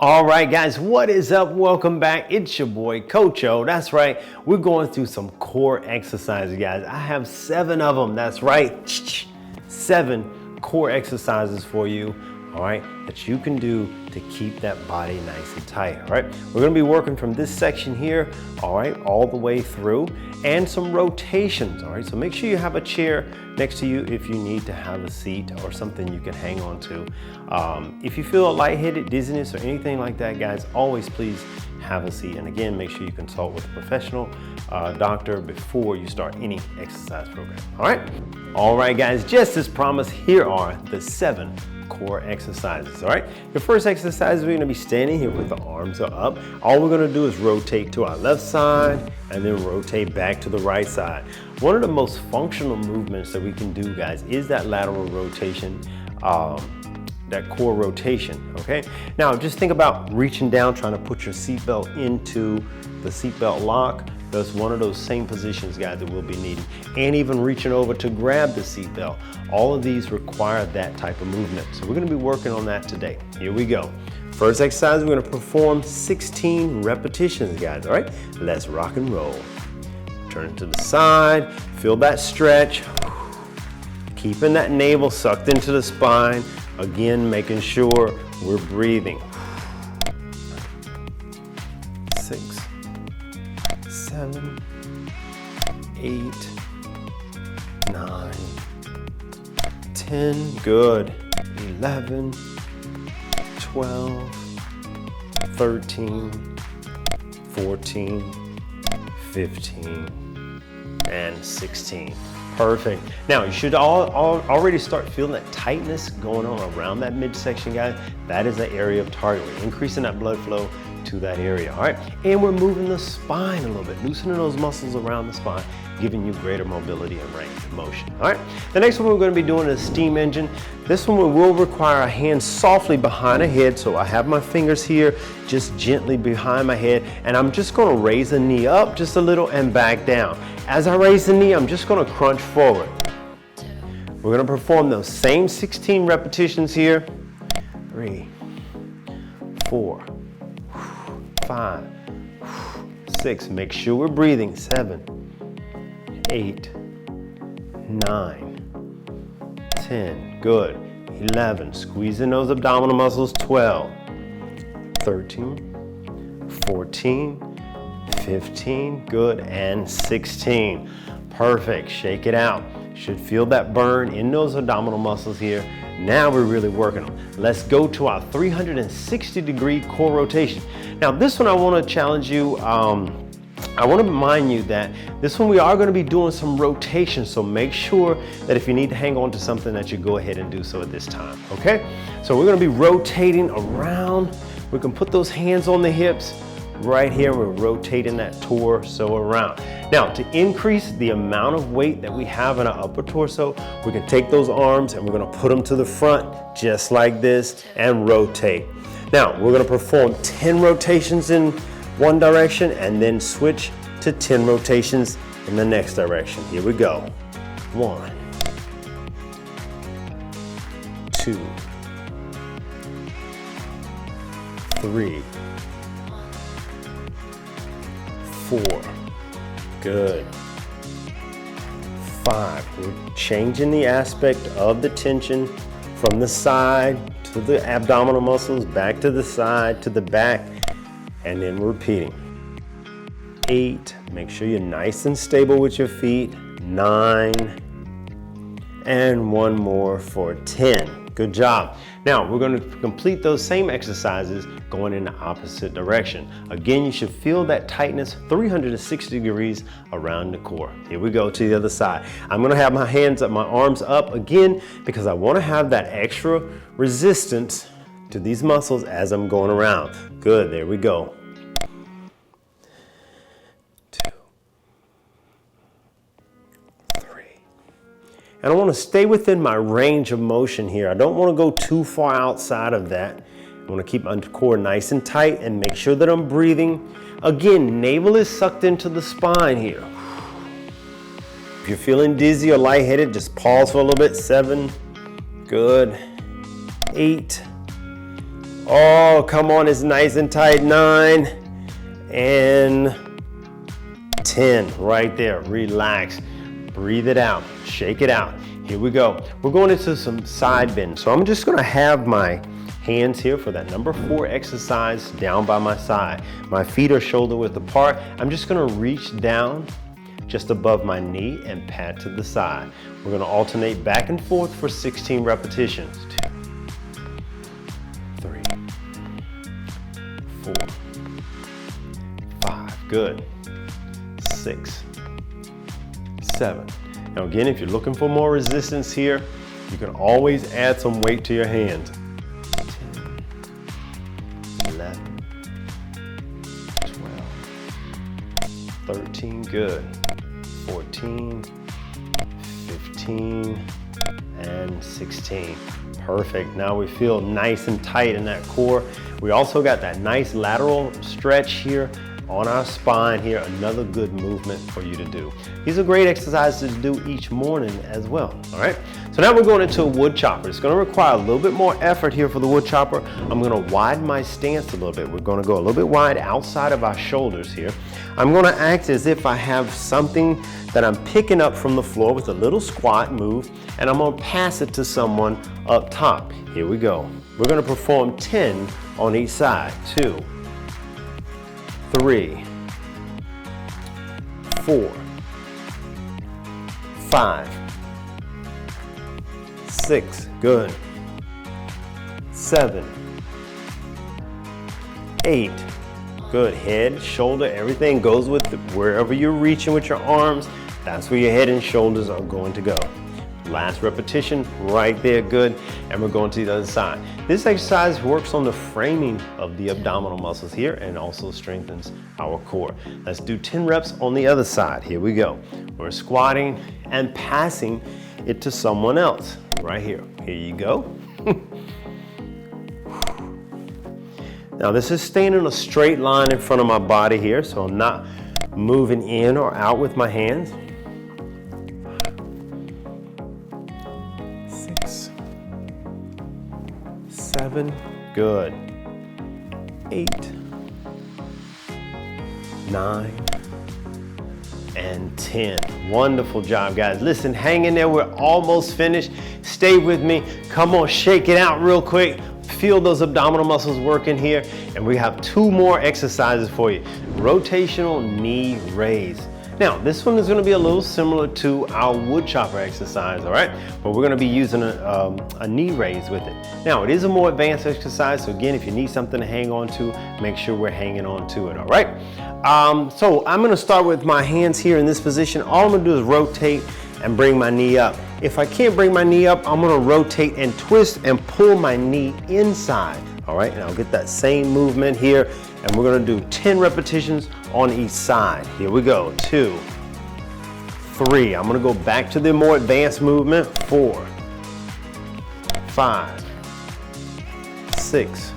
All right, guys, what is up? Welcome back. It's your boy, Coach O. That's right. We're going through some core exercises, guys. I have 7 of them. That's right. 7 core exercises for you, all right, that you can do to keep that body nice and tight, all right? We're gonna be working from this section here, all right, all the way through, and some rotations, all right? So make sure you have a chair next to you if you need to have a seat or something you can hang on to. If you feel lightheaded, dizziness, or anything like that, guys, always please have a seat. And again, make sure you consult with a professional doctor before you start any exercise program, all right? All right, guys, just as promised, here are the 7 core exercises, all right? The first exercise, we're gonna be standing here with the arms are up. All we're gonna do is rotate to our left side and then rotate back to the right side. One of the most functional movements that we can do, guys, is that lateral rotation, that core rotation, okay? Now, just think about reaching down, trying to put your seatbelt into the seatbelt lock. That's one of those same positions, guys, that we'll be needing. And even reaching over to grab the seatbelt. All of these require that type of movement. So we're gonna be working on that today. Here we go. First exercise, we're gonna perform 16 repetitions, guys, all right? Let's rock and roll. Turn it to the side, feel that stretch. Keeping that navel sucked into the spine. Again, making sure we're breathing. 6, 7, 8, 9, 10, good. 11, 12, 13, 14, 15, and 16. Perfect. Now, you should already start feeling that tightness going on around that midsection, guys. That is the area of target. We're increasing that blood flow to that area, all right? And we're moving the spine a little bit, loosening those muscles around the spine, giving you greater mobility and range of motion, all right? The next one we're gonna be doing is steam engine. This one will require a hand softly behind the head, so I have my fingers here, just gently behind my head, and I'm just gonna raise the knee up just a little and back down. As I raise the knee, I'm just gonna crunch forward. We're gonna perform those same 16 repetitions here. 3, 4, 5, 6, make sure we're breathing. 7, 8, 9, 10, good. 11, squeezing those abdominal muscles. 12, 13, 14, 15, good, and 16. Perfect, shake it out. Should feel that burn in those abdominal muscles here. Now we're really working them. Let's go to our 360-degree core rotation. Now this one I wanna challenge you. I want to remind you that this one we are going to be doing some rotation, so make sure that if you need to hang on to something that you go ahead and do so at this time, okay? So we're going to be rotating around. We can put those hands on the hips. Right here, we're rotating that torso around. Now, to increase the amount of weight that we have in our upper torso, we can take those arms and we're going to put them to the front just like this and rotate. Now, we're going to perform 10 rotations in one direction and then switch to 10 rotations in the next direction. Here we go. 1, 2, 3, 4, good. 5, we're changing the aspect of the tension from the side to the abdominal muscles, back to the side, to the back, and then repeating. 8, make sure you're nice and stable with your feet. 9, and one more for 10. Good job. Now, we're going to complete those same exercises going in the opposite direction. Again, you should feel that tightness 360 degrees around the core. Here we go to the other side. I'm going to have my hands up, my arms up again, because I want to have that extra resistance to these muscles as I'm going around. Good, there we go. 2, 3. And I want to stay within my range of motion here. I don't want to go too far outside of that. I want to keep my core nice and tight and make sure that I'm breathing. Again, navel is sucked into the spine here. If you're feeling dizzy or lightheaded, just pause for a little bit. 7, good. 8, Oh, come on, it's nice and tight. 9 and 10, right there. Relax, breathe it out, shake it out. Here we go. We're going into some side bend. So I'm just gonna have my hands here for that number 4 exercise down by my side. My feet are shoulder width apart. I'm just gonna reach down just above my knee and pat to the side. We're gonna alternate back and forth for 16 repetitions. 2, 3, 4, 5, good. 6, 7. Now again, if you're looking for more resistance here, you can always add some weight to your hands. 10, 11, 12, 13, good. 14, 15, and 16. Perfect. Now we feel nice and tight in that core. We also got that nice lateral stretch here on our spine here. Another good movement for you to do. These are great exercises to do each morning as well. All right. So now we're going into a wood chopper. It's going to require a little bit more effort here for the wood chopper. I'm going to widen my stance a little bit. We're going to go a little bit wide outside of our shoulders here. I'm going to act as if I have something that I'm picking up from the floor with a little squat move, and I'm going to pass it to someone up top. Here we go. We're going to perform 10 on each side. 2, 3, 4, 5, 6, good. 7, 8, good. Head, shoulder, everything goes with it. Wherever you're reaching with your arms, that's where your head and shoulders are going to go. Last repetition, right there, good. And we're going to the other side. This exercise works on the framing of the abdominal muscles here and also strengthens our core. Let's do 10 reps on the other side. Here we go. We're squatting and passing it to someone else. Right here. Here you go. Now this is staying in a straight line in front of my body here, so I'm not moving in or out with my hands. 6, 7, good. 8, 9, and 10. Wonderful job, guys. Listen, hang in there. We're almost finished. Stay with me. Come on, shake it out real quick. Feel those abdominal muscles working here. And we have 2 more exercises for you. Rotational knee raise. Now, this one is going to be a little similar to our wood chopper exercise, all right? But we're going to be using a knee raise with it. Now, it is a more advanced exercise, so again, if you need something to hang on to, make sure we're hanging on to it, all right? So I'm going to start with my hands here in this position. All I'm going to do is rotate and bring my knee up. If I can't bring my knee up, I'm going to rotate and twist and pull my knee inside, all right? And I'll get that same movement here. And we're gonna do 10 repetitions on each side. Here we go, 2, 3. I'm gonna go back to the more advanced movement. 4, 5, 6,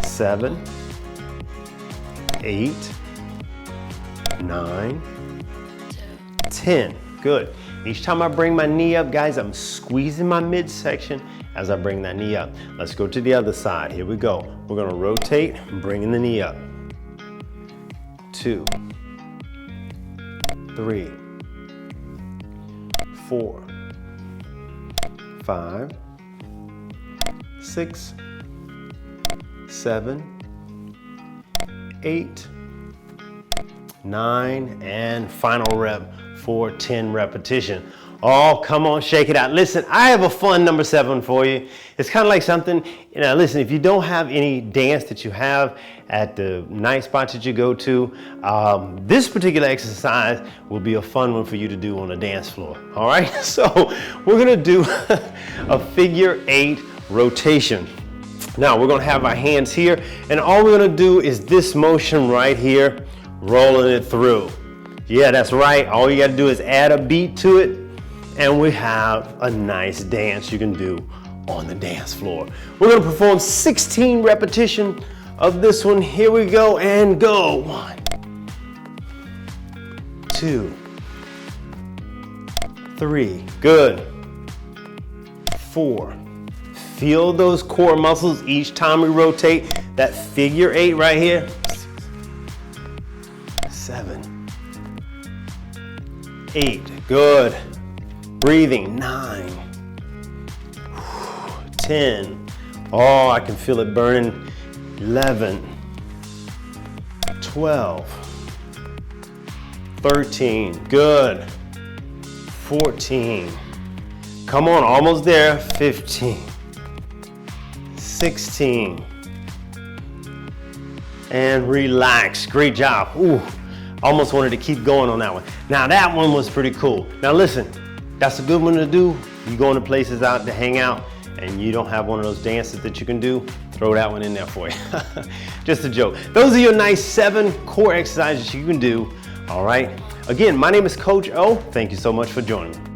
7, 8, 9, 10. Good. Each time I bring my knee up, guys, I'm squeezing my midsection as I bring that knee up. Let's go to the other side. Here we go. We're gonna rotate, bringing the knee up. 2, 3, 4, 5, 6, 7, 8, 9, and final rep for 10 repetition. Oh, come on, shake it out. Listen, I have a fun number 7 for you. It's kind of like something, listen, if you don't have any dance that you have at the night spots that you go to, this particular exercise will be a fun one for you to do on the dance floor. All right, so we're gonna do a figure 8 rotation. Now we're gonna have our hands here, and all we're gonna do is this motion right here, rolling it through. Yeah, that's right. All you gotta do is add a beat to it, and we have a nice dance you can do on the dance floor. We're gonna perform 16 repetitions of this one. Here we go, and go. 1, 2, 3, good. 4, Feel those core muscles each time we rotate. That figure 8 right here. 7, 8, good. Breathing, 9, 10. Oh, I can feel it burning. 11, 12, 13, good. 14, come on, almost there. 15, 16, and relax. Great job. Ooh, almost wanted to keep going on that one. Now that one was pretty cool. Now listen, that's a good one to do. You going to places out to hang out and you don't have one of those dances that you can do, throw that one in there for you. Just a joke. Those are your nice 7 core exercises you can do, all right? Again, my name is Coach O. Thank you so much for joining me.